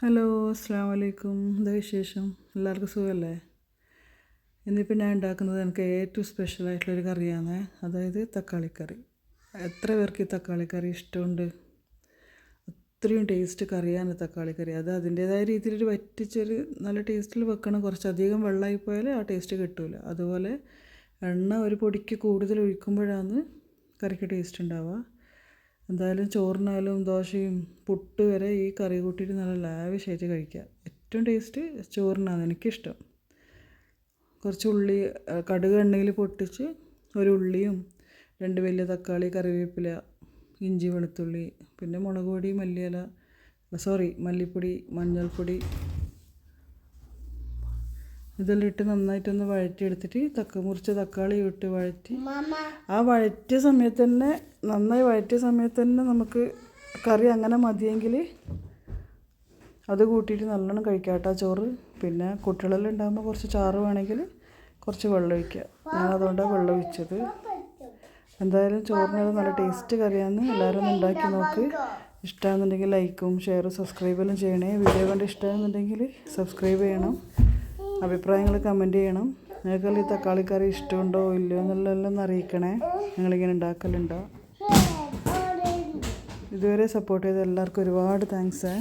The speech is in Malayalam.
ഹലോ, അസ്സാം വലൈക്കും. എന്താ വിശേഷം? എല്ലാവർക്കും സുഖമല്ലേ? ഇന്നിപ്പോൾ ഞാൻ ഉണ്ടാക്കുന്നത് എനിക്ക് ഏറ്റവും സ്പെഷ്യലായിട്ടുള്ളൊരു കറിയാണ്, അതായത് തക്കാളിക്കറി. എത്ര പേർക്ക് ഈ തക്കാളിക്കറി ഇഷ്ടമുണ്ട്? അത്രയും ടേസ്റ്റ് കറിയാണ് തക്കാളിക്കറി. അത് അതിൻ്റേതായ രീതിയിലൊരു വറ്റിച്ചൊരു നല്ല ടേസ്റ്റിൽ വെക്കണം. കുറച്ചധികം വെള്ളമായി പോയാൽ ആ ടേസ്റ്റ് കിട്ടില്ല. അതുപോലെ എണ്ണ ഒരു പൊടിക്ക് കൂടുതൽ ഒഴിക്കുമ്പോഴാണ് കറിക്ക് ടേസ്റ്റ് ഉണ്ടാവുക. എന്തായാലും ചോറിനായാലും ദോശയും പുട്ട് വരെ ഈ കറി കൂട്ടിയിട്ട് നല്ല ലാവിഷായിട്ട് കഴിക്കുക. ഏറ്റവും ടേസ്റ്റ് ചോറിനാണ് എനിക്കിഷ്ടം. കുറച്ച് ഉള്ളി കടുക് എണ്ണയിൽ പൊട്ടിച്ച് ഒരു ഉള്ളിയും 2 വലിയ തക്കാളി, കറിവേപ്പില, ഇഞ്ചി, വെളുത്തുള്ളി, പിന്നെ മുളക് പൊടി, മല്ലിപ്പൊടി, മഞ്ഞൾപ്പൊടി ഇതെല്ലാം ഇട്ട് നന്നായിട്ടൊന്ന് വഴറ്റിയെടുത്തിട്ട് മുറിച്ച തക്കാളി ഇട്ട് വഴറ്റി ആ നന്നായി വഴറ്റിയ സമയത്ത് തന്നെ നമുക്ക് കറി അങ്ങനെ മതിയെങ്കിൽ അത് കൂട്ടിയിട്ട് നല്ലോണം കഴിക്കാം കേട്ടോ ചോറ്. പിന്നെ കുട്ടികളെല്ലാം ഉണ്ടാകുമ്പോൾ കുറച്ച് ചാറ് വേണമെങ്കിൽ കുറച്ച് വെള്ളം ഒഴിക്കുക. ഞാനതുകൊണ്ടാണ് വെള്ളം ഒഴിച്ചത്. എന്തായാലും ചോറിനത് നല്ല ടേസ്റ്റ് കറിയാണ്. എല്ലാവരും ഒന്ന് ഉണ്ടാക്കി നോക്ക്. ഇഷ്ടമാണെന്നുണ്ടെങ്കിൽ ലൈക്കും ഷെയറും സബ്സ്ക്രൈബെല്ലാം ചെയ്യണേ. വീഡിയോ കണ്ട് ഇഷ്ടമാണെന്നുണ്ടെങ്കിൽ സബ്സ്ക്രൈബ് ചെയ്യണം. അഭിപ്രായങ്ങൾ കമൻറ്റ് ചെയ്യണം. നിങ്ങൾക്കെല്ലാം ഈ തക്കാളിക്കറി ഇഷ്ടമുണ്ടോ ഇല്ലയോ എന്നുള്ളതെല്ലാം അറിയിക്കണേ. നിങ്ങളിങ്ങനെ ഉണ്ടാക്കലുണ്ടോ? ഇതുവരെ സപ്പോർട്ട് ചെയ്ത എല്ലാവർക്കും ഒരുപാട് താങ്ക്സ്.